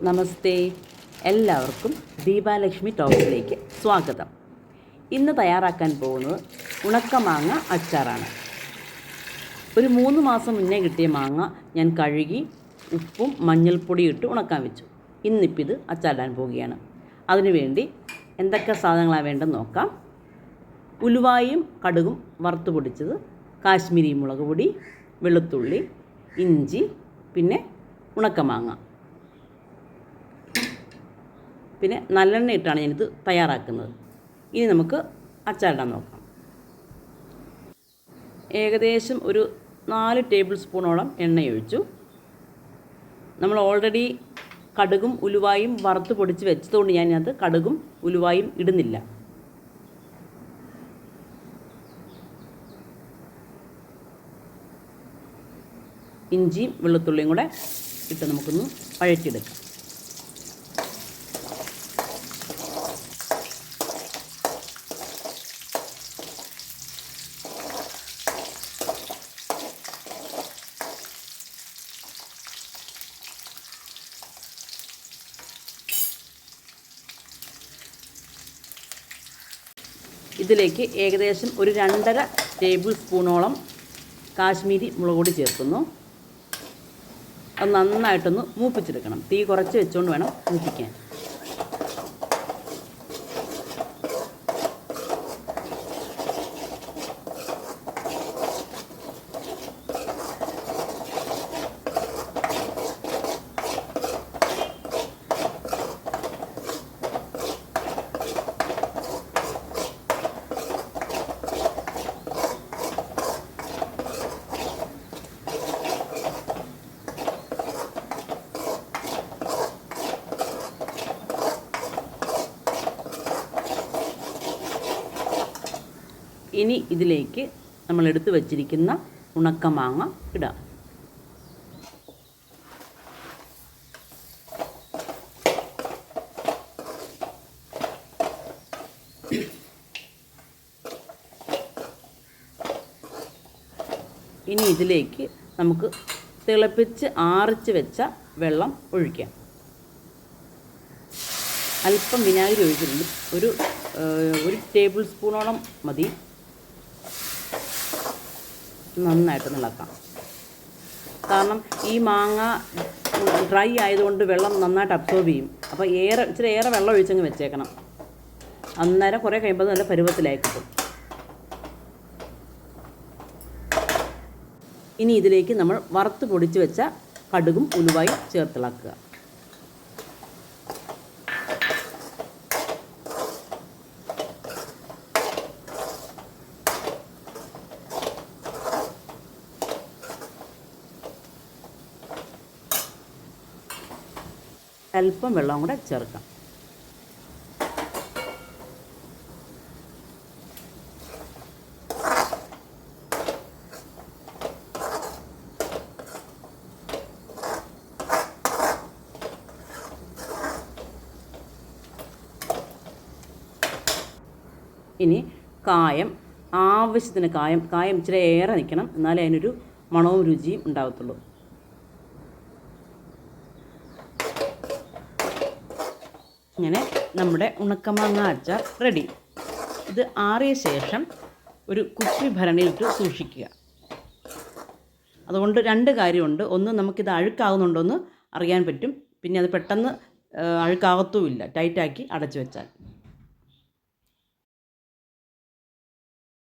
നമസ്തേ, എല്ലാവർക്കും ദീപാലക്ഷ്മി ടോക്സിലേക്ക് സ്വാഗതം. ഇന്ന് തയ്യാറാക്കാൻ പോകുന്നത് ഉണക്കമാങ്ങ അച്ചാറാണ്. ഒരു 3 മാസം മുന്നേ കിട്ടിയ മാങ്ങ ഞാൻ കഴുകി ഉപ്പും മഞ്ഞൾപ്പൊടിയും ഇട്ട് ഉണക്കാൻ വെച്ചു. ഇന്നിപ്പോൾ ഇത് അച്ചാറിടാൻ പോവുകയാണ്. അതിനുവേണ്ടി എന്തൊക്കെ സാധനങ്ങളാണ് വേണ്ടതെന്ന് നോക്കാം. ഉലുവായും കടുകും വറുത്ത് പൊടിച്ചത്, കാശ്മീരി മുളക് പൊടി, വെളുത്തുള്ളി, ഇഞ്ചി, പിന്നെ ഉണക്കമാങ്ങ. പിന്നെ നല്ലെണ്ണ ഇട്ടാണ് ഞാനിത് തയ്യാറാക്കുന്നത്. ഇനി നമുക്ക് അച്ചാറിടാൻ നോക്കാം. ഏകദേശം ഒരു 4 ടേബിൾ സ്പൂണോളം എണ്ണയൊഴിച്ചു. നമ്മൾ ഓൾറെഡി കടുകും ഉലുവായും വറുത്ത് പൊടിച്ച് വെച്ചതുകൊണ്ട് ഞാനത് കടുകും ഉലുവായും ഇടുന്നില്ല. ഇഞ്ചിയും വെളുത്തുള്ളിയും കൂടെ ഇട്ട് നമുക്കൊന്ന് വഴറ്റിയെടുക്കാം. ഇതിലേക്ക് ഏകദേശം ഒരു 2.5 ടേബിൾ സ്പൂണോളം കാശ്മീരി മുളക് പൊടി ചേർക്കുന്നു. അത് നന്നായിട്ടൊന്ന് മൂപ്പിച്ചെടുക്കണം. തീ കുറച്ച് വെച്ചുകൊണ്ട് വേണം മൂപ്പിക്കാൻ. ഇനി ഇതിലേക്ക് നമ്മൾ എടുത്തു വച്ചിരിക്കുന്ന ഉണക്കമാങ്ങ ഇടാം. ഇനി ഇതിലേക്ക് നമുക്ക് തിളപ്പിച്ച് ആറിച്ച് വെച്ച വെള്ളം ഒഴിക്കാം. അല്പം വിനാഗിരി ഒഴിച്ചിട്ടുണ്ട്. ഒരു ടേബിൾ സ്പൂണോളം മതി. നന്നായിട്ട് ഇളക്കാം. കാരണം ഈ മാങ്ങ ഡ്രൈ ആയതുകൊണ്ട് വെള്ളം നന്നായിട്ട് അബ്സോർബ് ചെയ്യും. അപ്പോൾ ഇച്ചിരി ഏറെ വെള്ളം ഒഴിച്ചങ്ങ് വെച്ചേക്കണം. അന്നേരം കുറേ കഴിയുമ്പോൾ നല്ല പരുവത്തിലായി കിട്ടും. ഇനി ഇതിലേക്ക് നമ്മൾ വറുത്ത് പൊടിച്ച് വെച്ച കടുകും ഉലുവായും ചേർത്തിളക്കുക. അല്പം വെള്ളം കൂടെ ചേർക്കാം. ഇനി കായം, ആവശ്യത്തിന് കായം ഇച്ചിരി ഏറെ നിൽക്കണം, എന്നാലേ അതിനൊരു മണവും രുചിയും ഉണ്ടാകത്തുള്ളൂ. ഇങ്ങനെ നമ്മുടെ ഉണക്കമാങ്ങ അച്ചാർ റെഡി. ഇത് ആറിയ ശേഷം ഒരു കുപ്പി ഭരണിയിലിട്ട് സൂക്ഷിക്കുക. അതുകൊണ്ട് 2 കാര്യമുണ്ട്. ഒന്ന്, നമുക്കിത് അഴുക്കാകുന്നുണ്ടോയെന്ന് അറിയാൻ പറ്റും. പിന്നെ അത് പെട്ടെന്ന് അഴുക്കാകത്തുമില്ല ടൈറ്റാക്കി അടച്ചു വെച്ചാൽ.